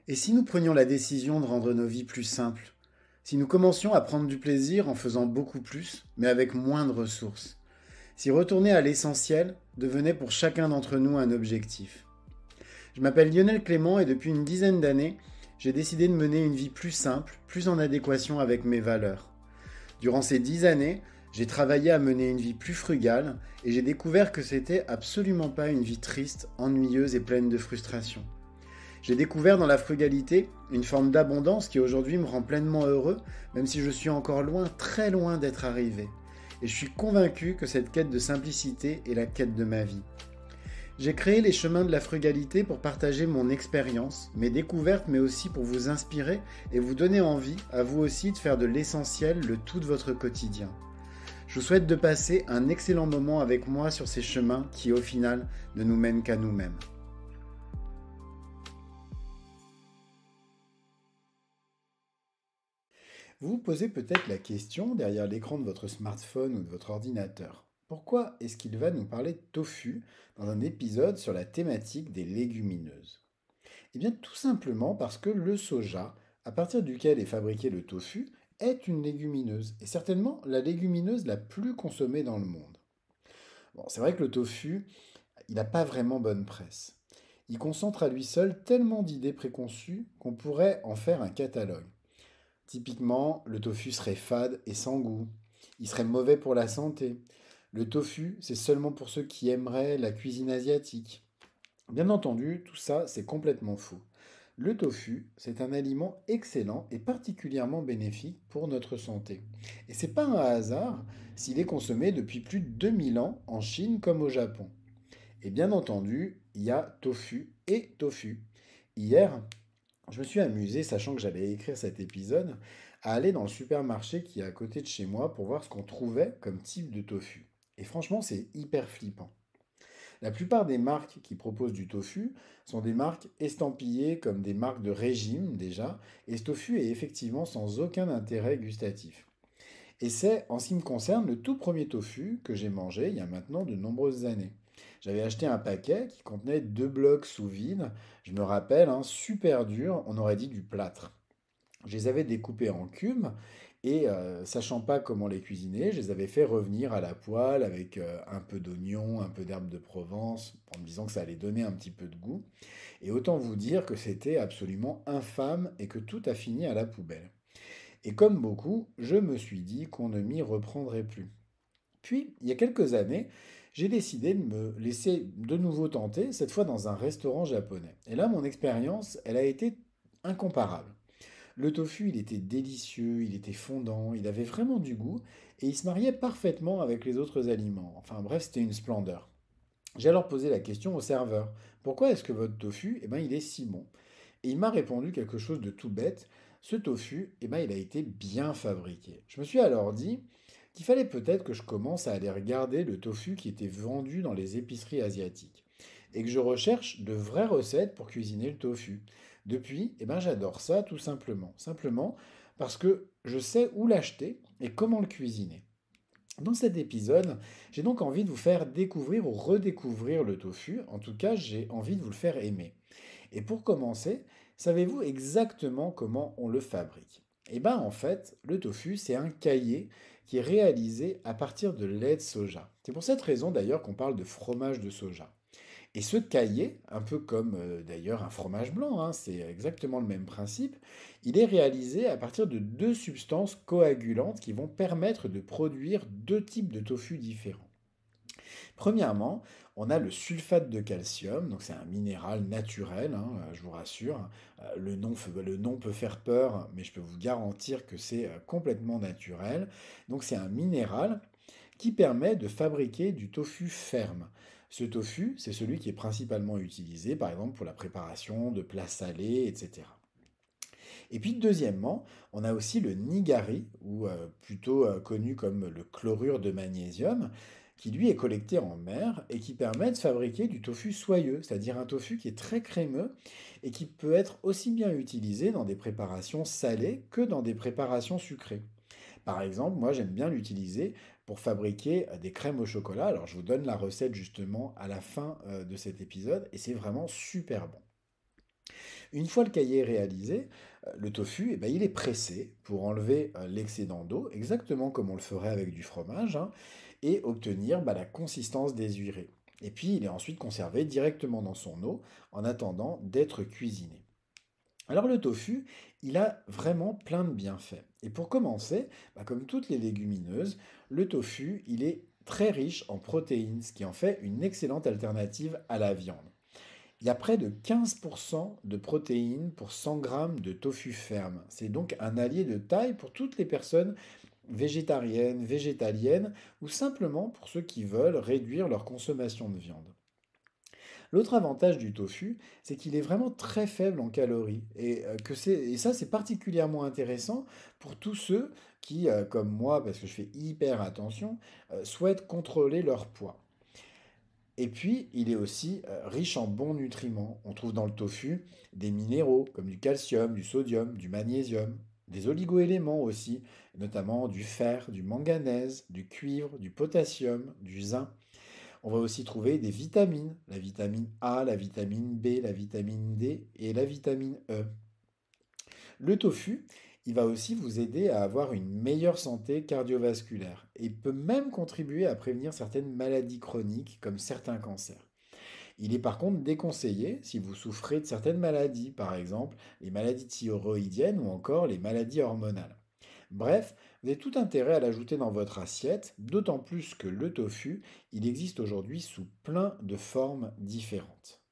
Et si nous prenions la décision de rendre nos vies plus simples? Si nous commencions à prendre du plaisir en faisant beaucoup plus, mais avec moins de ressources? Si retourner à l'essentiel devenait pour chacun d'entre nous un objectif? Je m'appelle Lionel Clément et depuis une dizaine d'années, j'ai décidé de mener une vie plus simple, plus en adéquation avec mes valeurs. Durant ces 10 années, j'ai travaillé à mener une vie plus frugale et j'ai découvert que c'était absolument pas une vie triste, ennuyeuse et pleine de frustration. J'ai découvert dans la frugalité une forme d'abondance qui aujourd'hui me rend pleinement heureux, même si je suis encore loin, très loin d'être arrivé. Et je suis convaincu que cette quête de simplicité est la quête de ma vie. J'ai créé les chemins de la frugalité pour partager mon expérience, mes découvertes, mais aussi pour vous inspirer et vous donner envie, à vous aussi, de faire de l'essentiel le tout de votre quotidien. Je vous souhaite de passer un excellent moment avec moi sur ces chemins qui, au final, ne nous mènent qu'à nous-mêmes. Vous vous posez peut-être la question derrière l'écran de votre smartphone ou de votre ordinateur. Pourquoi est-ce qu'il va nous parler de tofu dans un épisode sur la thématique des légumineuses? Eh bien tout simplement parce que le soja, à partir duquel est fabriqué le tofu, est une légumineuse, et certainement la légumineuse la plus consommée dans le monde. Bon, c'est vrai que le tofu, il n'a pas vraiment bonne presse. Il concentre à lui seul tellement d'idées préconçues qu'on pourrait en faire un catalogue. Typiquement, le tofu serait fade et sans goût. Il serait mauvais pour la santé. Le tofu, c'est seulement pour ceux qui aimeraient la cuisine asiatique. Bien entendu, tout ça, c'est complètement faux. Le tofu, c'est un aliment excellent et particulièrement bénéfique pour notre santé. Et c'est pas un hasard s'il est consommé depuis plus de 2000 ans en Chine comme au Japon. Et bien entendu, il y a tofu et tofu. Hier, je me suis amusé, sachant que j'allais écrire cet épisode, à aller dans le supermarché qui est à côté de chez moi pour voir ce qu'on trouvait comme type de tofu. Et franchement, c'est hyper flippant. La plupart des marques qui proposent du tofu sont des marques estampillées comme des marques de régime déjà, et ce tofu est effectivement sans aucun intérêt gustatif. Et c'est, en ce qui me concerne, le tout premier tofu que j'ai mangé il y a maintenant de nombreuses années. J'avais acheté un paquet qui contenait 2 blocs sous vide, je me rappelle, hein, super dur, on aurait dit du plâtre. Je les avais découpés en cubes et sachant pas comment les cuisiner, je les avais fait revenir à la poêle avec un peu d'oignon, un peu d'herbe de Provence, en me disant que ça allait donner un petit peu de goût. Et autant vous dire que c'était absolument infâme et que tout a fini à la poubelle. Et comme beaucoup, je me suis dit qu'on ne m'y reprendrait plus. Puis, il y a quelques années, j'ai décidé de me laisser de nouveau tenter, cette fois dans un restaurant japonais. Et là, mon expérience, elle a été incomparable. Le tofu, il était délicieux, il était fondant, il avait vraiment du goût, et il se mariait parfaitement avec les autres aliments. Enfin bref, c'était une splendeur. J'ai alors posé la question au serveur. Pourquoi est-ce que votre tofu, eh ben, il est si bon? Et il m'a répondu quelque chose de tout bête. Ce tofu, eh ben, il a été bien fabriqué. Je me suis alors dit qu'il fallait peut-être que je commence à aller regarder le tofu qui était vendu dans les épiceries asiatiques. Et que je recherche de vraies recettes pour cuisiner le tofu. Depuis, eh ben, j'adore ça tout simplement. Simplement parce que je sais où l'acheter et comment le cuisiner. Dans cet épisode, j'ai donc envie de vous faire découvrir ou redécouvrir le tofu. En tout cas, j'ai envie de vous le faire aimer. Et pour commencer, savez-vous exactement comment on le fabrique? Eh bien, en fait, le tofu, c'est un caillé qui est réalisé à partir de lait de soja. C'est pour cette raison d'ailleurs qu'on parle de fromage de soja. Et ce caillé, un peu comme d'ailleurs un fromage blanc, hein, c'est exactement le même principe, il est réalisé à partir de deux substances coagulantes qui vont permettre de produire deux types de tofu différents. Premièrement, on a le sulfate de calcium, donc c'est un minéral naturel, hein, je vous rassure. Le nom peut faire peur, mais je peux vous garantir que c'est complètement naturel. Donc c'est un minéral qui permet de fabriquer du tofu ferme. Ce tofu, c'est celui qui est principalement utilisé, par exemple, pour la préparation de plats salés, etc. Et puis, deuxièmement, on a aussi le nigari, ou plutôt connu comme le chlorure de magnésium, qui lui est collecté en mer et qui permet de fabriquer du tofu soyeux, c'est-à-dire un tofu qui est très crémeux et qui peut être aussi bien utilisé dans des préparations salées que dans des préparations sucrées. Par exemple, moi j'aime bien l'utiliser pour fabriquer des crèmes au chocolat. Alors je vous donne la recette justement à la fin de cet épisode et c'est vraiment super bon. Une fois le cahier réalisé, le tofu, eh ben, il est pressé pour enlever l'excédent d'eau, exactement comme on le ferait avec du fromage, hein, et obtenir la consistance désirée. Et puis il est ensuite conservé directement dans son eau en attendant d'être cuisiné. Alors le tofu, il a vraiment plein de bienfaits. Et pour commencer, comme toutes les légumineuses, le tofu, il est très riche en protéines, ce qui en fait une excellente alternative à la viande. Il y a près de 15% de protéines pour 100 grammes de tofu ferme. C'est donc un allié de taille pour toutes les personnes végétariennes, végétaliennes ou simplement pour ceux qui veulent réduire leur consommation de viande. L'autre avantage du tofu, c'est qu'il est vraiment très faible en calories. Et ça, c'est particulièrement intéressant pour tous ceux qui, comme moi, parce que je fais hyper attention, souhaitent contrôler leur poids. Et puis, il est aussi riche en bons nutriments. On trouve dans le tofu des minéraux comme du calcium, du sodium, du magnésium, des oligoéléments aussi, notamment du fer, du manganèse, du cuivre, du potassium, du zinc. On va aussi trouver des vitamines, la vitamine A, la vitamine B, la vitamine D et la vitamine E. Le tofu, il va aussi vous aider à avoir une meilleure santé cardiovasculaire et peut même contribuer à prévenir certaines maladies chroniques comme certains cancers. Il est par contre déconseillé si vous souffrez de certaines maladies, par exemple les maladies thyroïdiennes ou encore les maladies hormonales. Bref, vous avez tout intérêt à l'ajouter dans votre assiette, d'autant plus que le tofu, il existe aujourd'hui sous plein de formes différentes.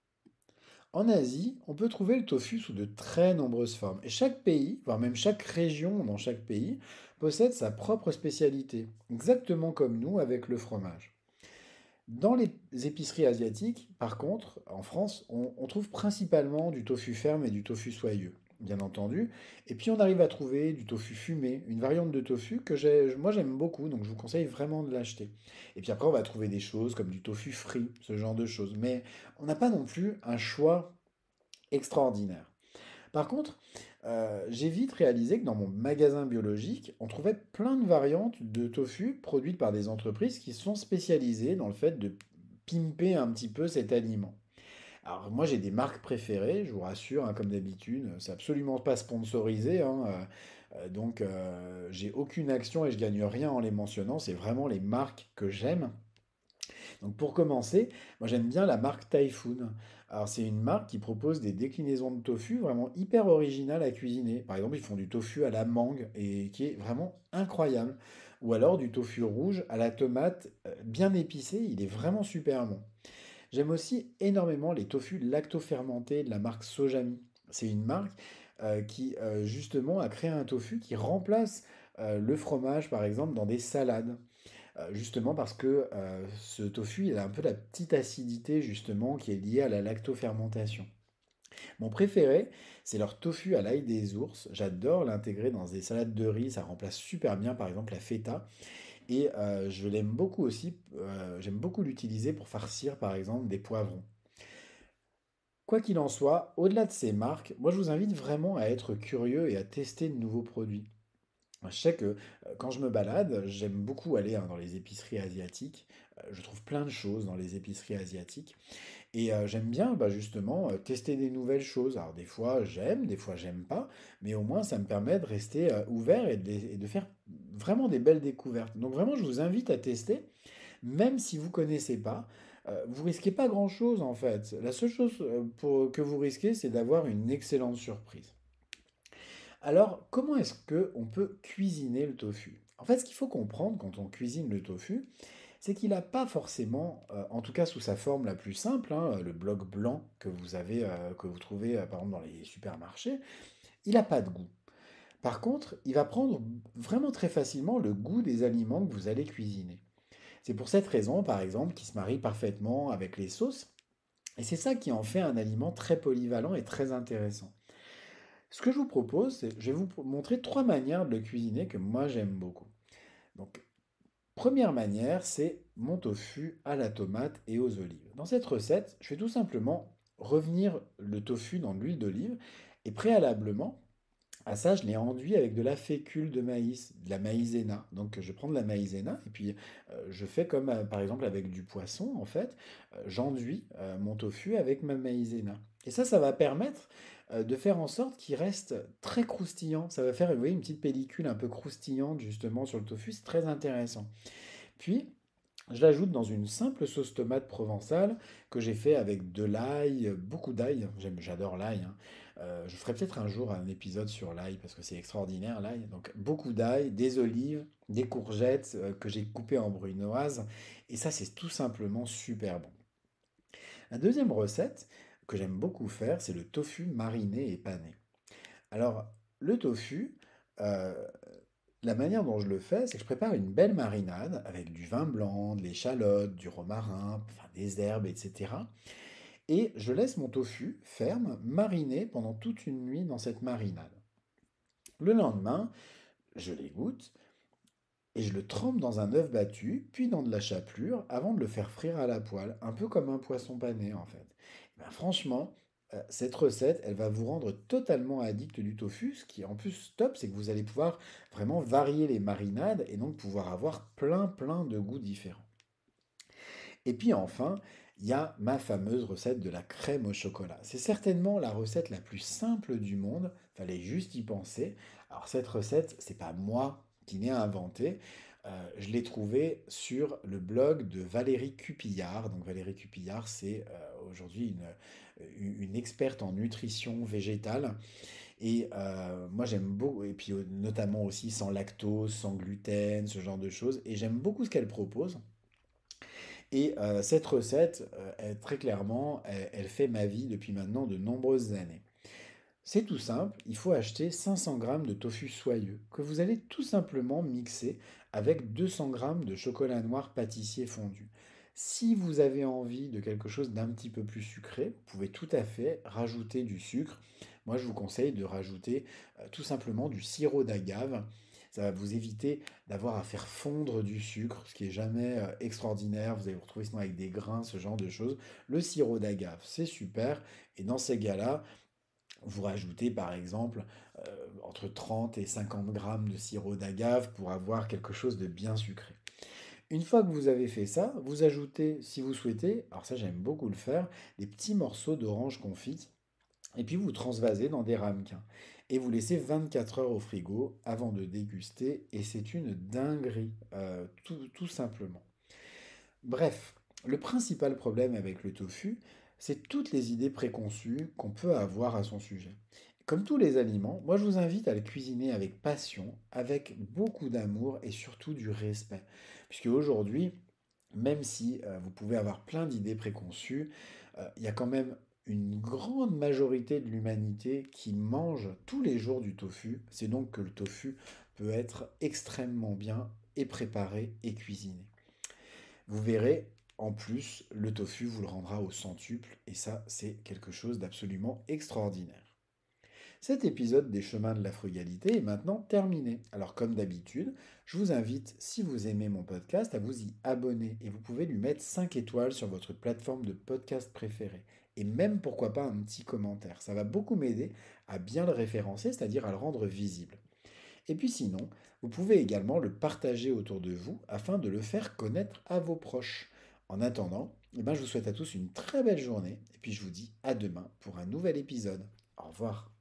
En Asie, on peut trouver le tofu sous de très nombreuses formes. Et chaque pays, voire même chaque région dans chaque pays, possède sa propre spécialité, exactement comme nous avec le fromage. Dans les épiceries asiatiques, par contre, en France, on trouve principalement du tofu ferme et du tofu soyeux, bien entendu. Et puis on arrive à trouver du tofu fumé, une variante de tofu que moi j'aime beaucoup, donc je vous conseille vraiment de l'acheter. Et puis après, on va trouver des choses comme du tofu frit, ce genre de choses. Mais on n'a pas non plus un choix extraordinaire. Par contre, j'ai vite réalisé que dans mon magasin biologique, on trouvait plein de variantes de tofu produites par des entreprises qui sont spécialisées dans le fait de pimper un petit peu cet aliment. Alors moi j'ai des marques préférées, je vous rassure, hein, comme d'habitude, c'est absolument pas sponsorisé, hein, j'ai aucune action et je gagne rien en les mentionnant, c'est vraiment les marques que j'aime. Donc pour commencer, moi j'aime bien la marque Typhoon. Alors c'est une marque qui propose des déclinaisons de tofu vraiment hyper originales à cuisiner. Par exemple, ils font du tofu à la mangue et qui est vraiment incroyable. Ou alors du tofu rouge à la tomate bien épicé, il est vraiment super bon. J'aime aussi énormément les tofu lacto-fermentés de la marque Sojami. C'est une marque qui justement a créé un tofu qui remplace le fromage par exemple dans des salades. Justement parce que ce tofu, il a un peu la petite acidité justement qui est liée à la lactofermentation. Mon préféré, c'est leur tofu à l'ail des ours. J'adore l'intégrer dans des salades de riz, ça remplace super bien par exemple la feta. Et je l'aime beaucoup aussi, j'aime beaucoup l'utiliser pour farcir par exemple des poivrons. Quoi qu'il en soit, au-delà de ces marques, moi je vous invite vraiment à être curieux et à tester de nouveaux produits. Je sais que quand je me balade, j'aime beaucoup aller dans les épiceries asiatiques. Je trouve plein de choses dans les épiceries asiatiques. Et j'aime bien justement tester des nouvelles choses. Alors des fois j'aime, des fois j'aime pas. Mais au moins ça me permet de rester ouvert et de faire vraiment des belles découvertes. Donc vraiment je vous invite à tester, même si vous connaissez pas. Vous risquez pas grand-chose en fait. La seule chose que vous risquez, c'est d'avoir une excellente surprise. Alors, comment est-ce que on peut cuisiner le tofu? En fait, ce qu'il faut comprendre quand on cuisine le tofu, c'est qu'il n'a pas forcément, en tout cas sous sa forme la plus simple, hein, le bloc blanc que vous avez, que vous trouvez par exemple dans les supermarchés, il n'a pas de goût. Par contre, il va prendre vraiment très facilement le goût des aliments que vous allez cuisiner. C'est pour cette raison, par exemple, qu'il se marie parfaitement avec les sauces, et c'est ça qui en fait un aliment très polyvalent et très intéressant. Ce que je vous propose, c'est je vais vous montrer trois manières de le cuisiner que moi j'aime beaucoup. Donc, première manière, c'est mon tofu à la tomate et aux olives. Dans cette recette, je vais tout simplement revenir le tofu dans de l'huile d'olive et préalablement à ça, je l'ai enduit avec de la fécule de maïs, de la maïzena. Donc je prends de la maïzena et puis je fais comme par exemple avec du poisson en fait, j'enduis mon tofu avec ma maïzena. Et ça va permettre de faire en sorte qu'il reste très croustillant. Ça va faire, vous voyez, une petite pellicule un peu croustillante justement sur le tofu, c'est très intéressant. Puis, je l'ajoute dans une simple sauce tomate provençale que j'ai fait avec de l'ail, beaucoup d'ail. J'adore l'ail, hein. Je ferai peut-être un jour un épisode sur l'ail parce que c'est extraordinaire l'ail. Donc beaucoup d'ail, des olives, des courgettes que j'ai coupées en brunoise. Et ça, c'est tout simplement super bon. La deuxième recette que j'aime beaucoup faire, c'est le tofu mariné et pané. Alors, le tofu, euh, la manière dont je le fais, c'est que je prépare une belle marinade avec du vin blanc, de l'échalote, du romarin, enfin, des herbes, etc. Et je laisse mon tofu ferme mariner pendant toute une nuit dans cette marinade. Le lendemain, je l'égoutte et je le trempe dans un œuf battu, puis dans de la chapelure avant de le faire frire à la poêle, un peu comme un poisson pané en fait. Ben, franchement, cette recette, elle va vous rendre totalement addict du tofu. Ce qui est en plus top, c'est que vous allez pouvoir vraiment varier les marinades et donc pouvoir avoir plein de goûts différents. Et puis enfin, il y a ma fameuse recette de la crème au chocolat. C'est certainement la recette la plus simple du monde, fallait juste y penser. Alors cette recette, c'est pas moi qui l'ai inventée, je l'ai trouvée sur le blog de Valérie Cupillard. Donc Valérie Cupillard, c'est aujourd'hui une experte en nutrition végétale. Et moi j'aime beaucoup, et puis notamment aussi sans lactose, sans gluten, ce genre de choses. Et j'aime beaucoup ce qu'elle propose. Et cette recette, très clairement, elle fait ma vie depuis maintenant de nombreuses années. C'est tout simple, il faut acheter 500 grammes de tofu soyeux que vous allez tout simplement mixer avec 200 grammes de chocolat noir pâtissier fondu. Si vous avez envie de quelque chose d'un petit peu plus sucré, vous pouvez tout à fait rajouter du sucre. Moi, je vous conseille de rajouter tout simplement du sirop d'agave. Ça va vous éviter d'avoir à faire fondre du sucre, ce qui est jamais extraordinaire. Vous allez vous retrouver sinon avec des grains, ce genre de choses. Le sirop d'agave, c'est super. Et dans ces cas-là, vous rajoutez par exemple entre 30 et 50 grammes de sirop d'agave pour avoir quelque chose de bien sucré. Une fois que vous avez fait ça, vous ajoutez, si vous souhaitez, alors ça j'aime beaucoup le faire, des petits morceaux d'orange confite et puis vous transvasez dans des ramequins. Et vous laissez 24 heures au frigo avant de déguster et c'est une dinguerie, tout simplement. Bref, le principal problème avec le tofu, c'est toutes les idées préconçues qu'on peut avoir à son sujet. Comme tous les aliments, moi je vous invite à le cuisiner avec passion, avec beaucoup d'amour et surtout du respect. Puisque aujourd'hui, même si vous pouvez avoir plein d'idées préconçues, il y a quand même une grande majorité de l'humanité qui mange tous les jours du tofu. C'est donc que le tofu peut être extrêmement bien et préparé et cuisiné. Vous verrez, en plus, le tofu vous le rendra au centuple, et ça, c'est quelque chose d'absolument extraordinaire. Cet épisode des chemins de la frugalité est maintenant terminé. Alors comme d'habitude, je vous invite, si vous aimez mon podcast, à vous y abonner, et vous pouvez lui mettre 5 étoiles sur votre plateforme de podcast préférée. Et même pourquoi pas un petit commentaire. Ça va beaucoup m'aider à bien le référencer, c'est-à-dire à le rendre visible. Et puis sinon, vous pouvez également le partager autour de vous afin de le faire connaître à vos proches. En attendant, je vous souhaite à tous une très belle journée et puis je vous dis à demain pour un nouvel épisode. Au revoir.